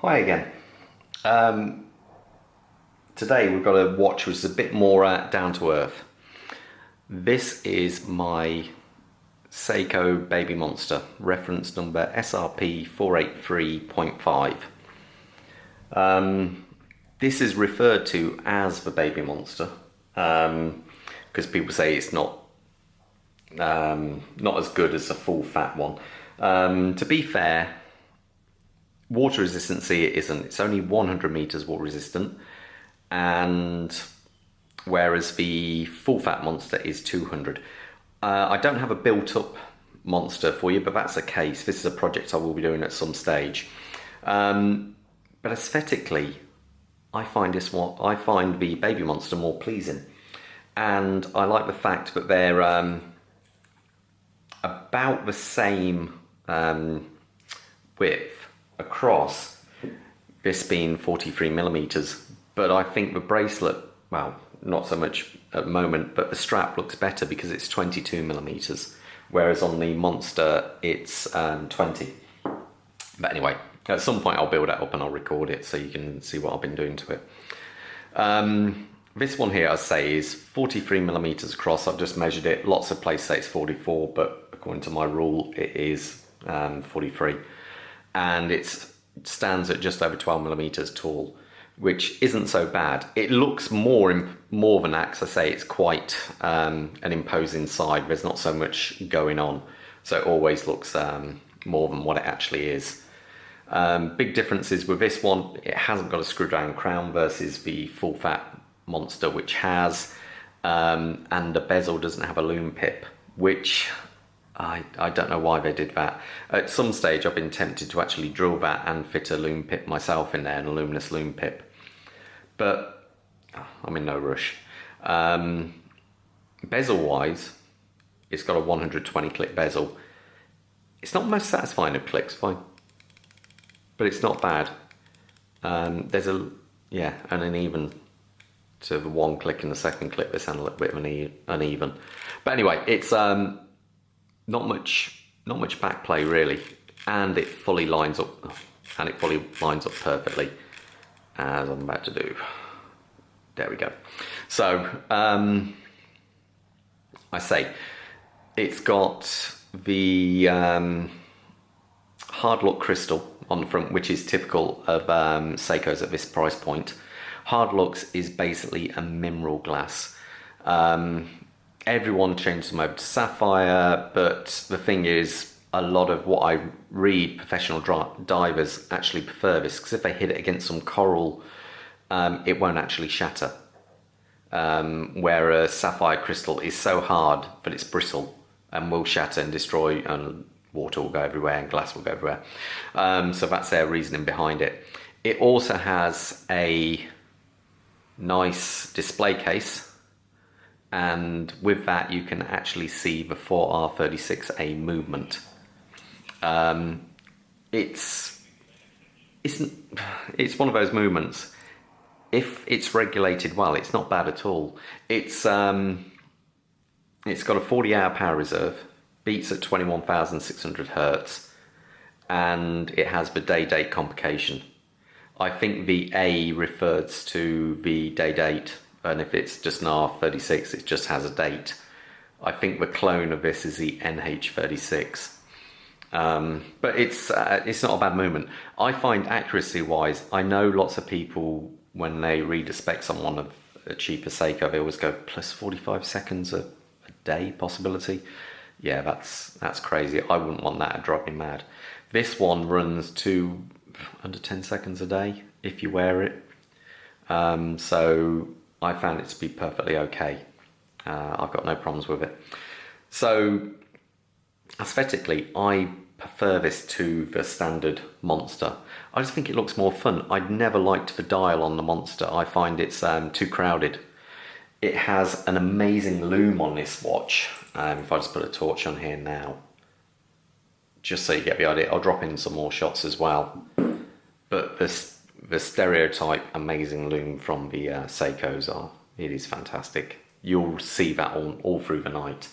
Hi again. Today we've got a watch which is a bit more down to earth. This is my Seiko Baby Monster, reference number SRP 483.5. This is referred to as the Baby Monster because people say it's not as good as the full fat one. To be fair, water resistancy it isn't. It's only 100 meters water resistant, and whereas the full fat Monster is 200. I don't have a built up Monster for you, but that's the case. This is a project I will be doing at some stage. But aesthetically, I find the Baby Monster more pleasing, and I like the fact that they're about the same width across, this being 43 millimeters. But I think the bracelet, well, not so much at the moment, but the strap looks better because it's 22 millimeters, whereas on the Monster it's 20. But anyway, at some point I'll build that up and I'll record it so you can see what I've been doing to it. This one here, I say, is 43 millimeters across. I've just measured it. Lots of places say it's 44, but according to my rule, it is 43. And it stands at just over 12 millimeters tall, which isn't so bad. It looks more than that, 'cause I say it's quite an imposing side. There's not so much going on, so it always looks more than what it actually is. Big differences with this one: it hasn't got a screw down crown versus the full fat Monster, which has, and the bezel doesn't have a loom pip, which I don't know why they did that. At some stage I've been tempted to actually drill that and fit a loom pip myself in there, a luminous loom pip, but I'm in no rush. Bezel wise, it's got a 120 click bezel. It's not the most satisfying of clicks, fine, but it's not bad. There's an uneven to the one click and the second click. They sound a little bit uneven, but anyway, it's not much back play really, and it fully lines up, perfectly, as I'm about to do. There we go. So I say it's got the hard look crystal on the front, which is typical of Seikos at this price point. Hard looks is basically a mineral glass. Everyone changed them over to sapphire, but the thing is, a lot of what I read, professional divers actually prefer this, because if they hit it against some coral, it won't actually shatter. Whereas sapphire crystal is so hard that it's brittle and will shatter and destroy, and water will go everywhere and glass will go everywhere. So that's their reasoning behind it. It also has a nice display case, and with that you can actually see the 4R36A movement. It's one of those movements. If it's regulated well, it's not bad at all. It's got a 40-hour power reserve, beats at 21,600 hertz, and it has the day-date complication. I think the A refers to the day date, and if it's just an R36, it just has a date. I think the clone of this is the NH36. But it's not a bad movement. I find accuracy-wise, I know lots of people, when they read the specs on one of a cheaper Seiko, they always go plus 45 seconds a day possibility. Yeah, that's crazy. I wouldn't want that. It'd drive me mad. This one runs to under 10 seconds a day if you wear it. So I found it to be perfectly okay. I've got no problems with it. So aesthetically, I prefer this to the standard Monster. I just think it looks more fun. I'd never liked the dial on the Monster. I find it's too crowded. It has an amazing loom on this watch. If I just put a torch on here now, just so you get the idea. I'll drop in some more shots as well. But the stereotype amazing loom from the Seikos it is fantastic. You'll see that all through the night.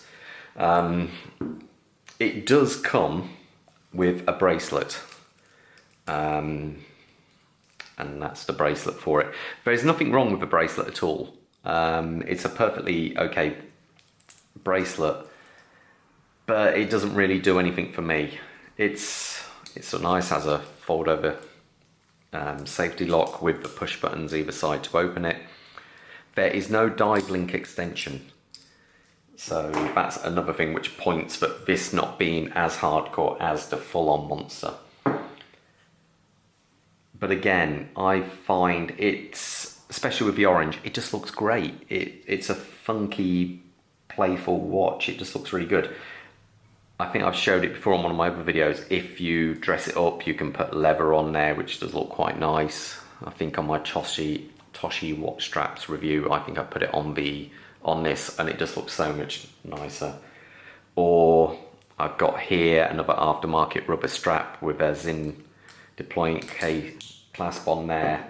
It does come with a bracelet. and that's the bracelet for it. There's nothing wrong with the bracelet at all. It's a perfectly okay bracelet, but it doesn't really do anything for me. It's so nice, has a fold over safety lock with the push buttons either side to open it. There is no dive link extension, so that's another thing which points at this not being as hardcore as the full-on monster. But again, I find it's, especially with the orange, it just looks great. It's a funky, playful watch. It just looks really good. I think I've showed it before on one of my other videos. If you dress it up, you can put leather on there, which does look quite nice. I think on my Toshi watch straps review, I think I put it on this, and it just looks so much nicer. Or I've got here another aftermarket rubber strap with a Zin deployment K clasp on there.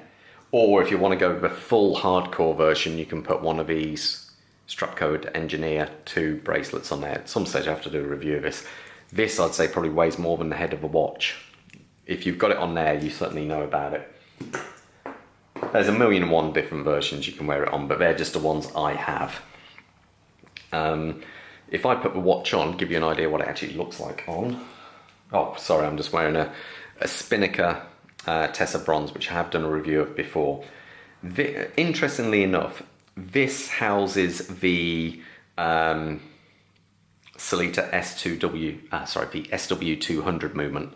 Or if you want to go with a full hardcore version, you can put one of these Strapcode Engineer 2 bracelets on there. At some stage I have to do a review of this. This I'd say probably weighs more than the head of a watch. If you've got it on there, you certainly know about it. There's 1,000,001 different versions you can wear it on, but they're just the ones I have. If I put the watch on, give you an idea what it actually looks like on. Oh, sorry, I'm just wearing a Spinnaker Tessa Bronze, which I have done a review of before. Interestingly enough, this houses the Sellita the SW200 movement.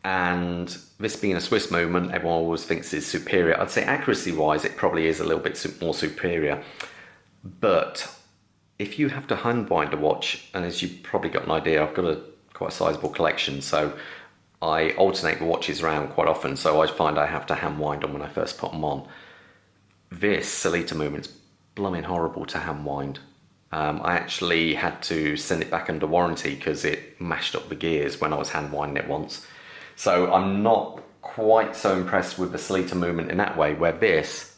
And this being a Swiss movement, everyone always thinks is superior. I'd say accuracy-wise, it probably is a little bit more superior. But if you have to hand wind a watch, and as you've probably got an idea, I've got quite a sizable collection, so I alternate the watches around quite often, so I find I have to hand wind them when I first put them on. This Sellita movement's blooming horrible to hand wind. I actually had to send it back under warranty because it mashed up the gears when I was hand winding it once. So I'm not quite so impressed with the Sellita movement in that way, where this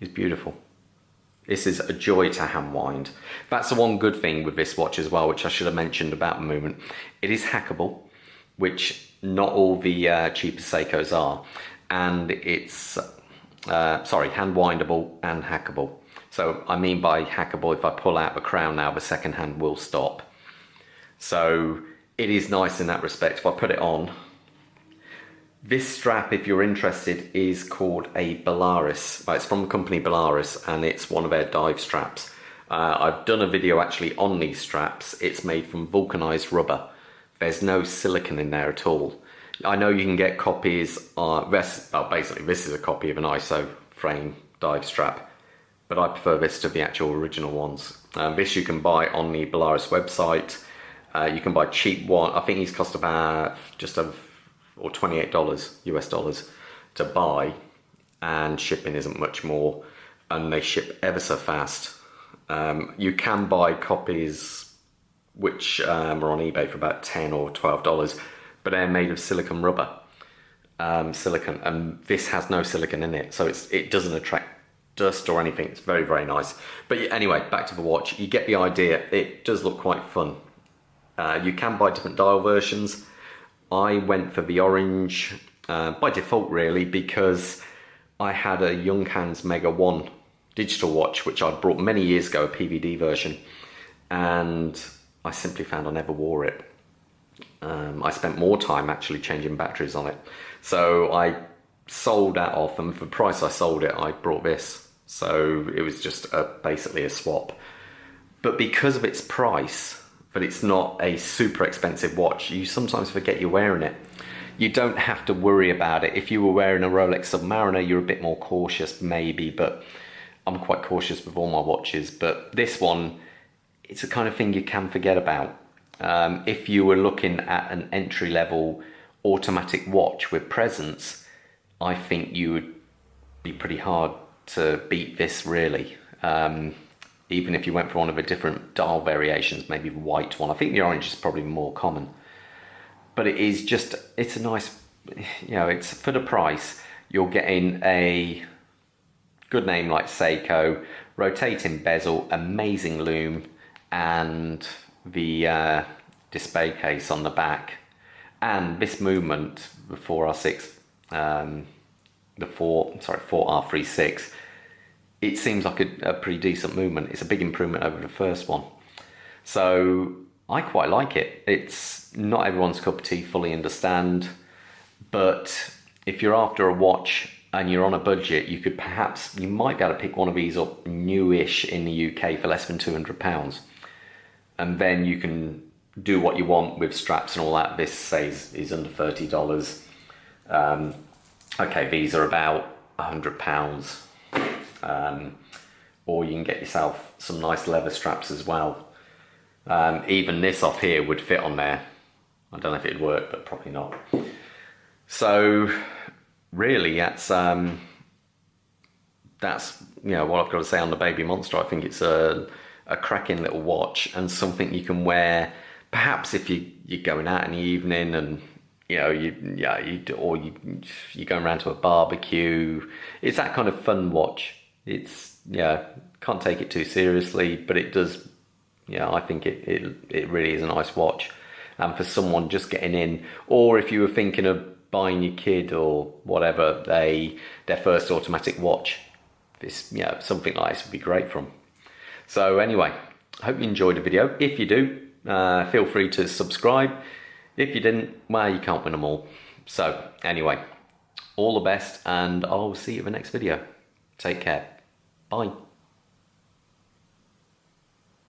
is beautiful. This is a joy to hand wind. That's the one good thing with this watch as well, which I should have mentioned about the movement. It is hackable, which not all the cheaper Seikos are. And it's, hand windable and hackable. So I mean by hackable, if I pull out the crown now, the second hand will stop. So it is nice in that respect. If I put it on, this strap, if you're interested, is called a Bellaris. It's from the company Bellaris, and it's one of their dive straps. I've done a video actually on these straps. It's made from vulcanized rubber. There's no silicone in there at all. I know you can get copies. Basically, this is a copy of an ISO frame dive strap, but I prefer this to the actual original ones. This you can buy on the Bellaris website. You can buy cheap one. I think these cost about just over or $28 US dollars to buy, and shipping isn't much more, and they ship ever so fast. You can buy copies which are on eBay for about $10 or $12, but they're made of silicone rubber, silicone, and this has no silicone in it, so it doesn't attract dust or anything. It's very, very nice. But anyway, back to the watch. You get the idea. It does look quite fun. You can buy different dial versions. I went for the orange by default, really, because I had a Young Hands Mega 1 digital watch, which I brought many years ago, a PVD version, and I simply found I never wore it. I spent more time actually changing batteries on it. So I sold that off, and for the price I sold it, I brought this. So it was just basically a swap. But because of its price, but it's not a super expensive watch, you sometimes forget you're wearing it. You don't have to worry about it. If you were wearing a Rolex Submariner, you're a bit more cautious maybe, but I'm quite cautious with all my watches. But this one, it's the kind of thing you can forget about. If you were looking at an entry-level automatic watch with presence, I think you would be pretty hard to beat this, really. Even if you went for one of the different dial variations, maybe the white one. I think the orange is probably more common. But it is just, it's a nice, it's for the price, you're getting a good name like Seiko, rotating bezel, amazing lume, and the display case on the back. And this movement, the 4R6, the 4R36, it seems like a pretty decent movement. It's a big improvement over the first one. So I quite like it. It's not everyone's cup of tea, fully understand. But if you're after a watch and you're on a budget, you might be able to pick one of these up newish in the UK for less than £200. And then you can do what you want with straps and all that. This says is under $30. Okay, these are about £100. Or you can get yourself some nice leather straps as well. Even this off here would fit on there. I don't know if it'd work, but probably not. So really, that's what I've got to say on the Baby Monster. I think it's a cracking little watch and something you can wear perhaps if you're going out in the evening and you're going around to a barbecue. It's that kind of fun watch. It's can't take it too seriously, but it does. I think it really is a nice watch. And for someone just getting in, or if you were thinking of buying your kid or whatever their first automatic watch, this something like this would be great for them. So anyway, I hope you enjoyed the video. If you do, feel free to subscribe. If you didn't, well, you can't win them all. So anyway, all the best, and I'll see you in the next video. Take care. Bye.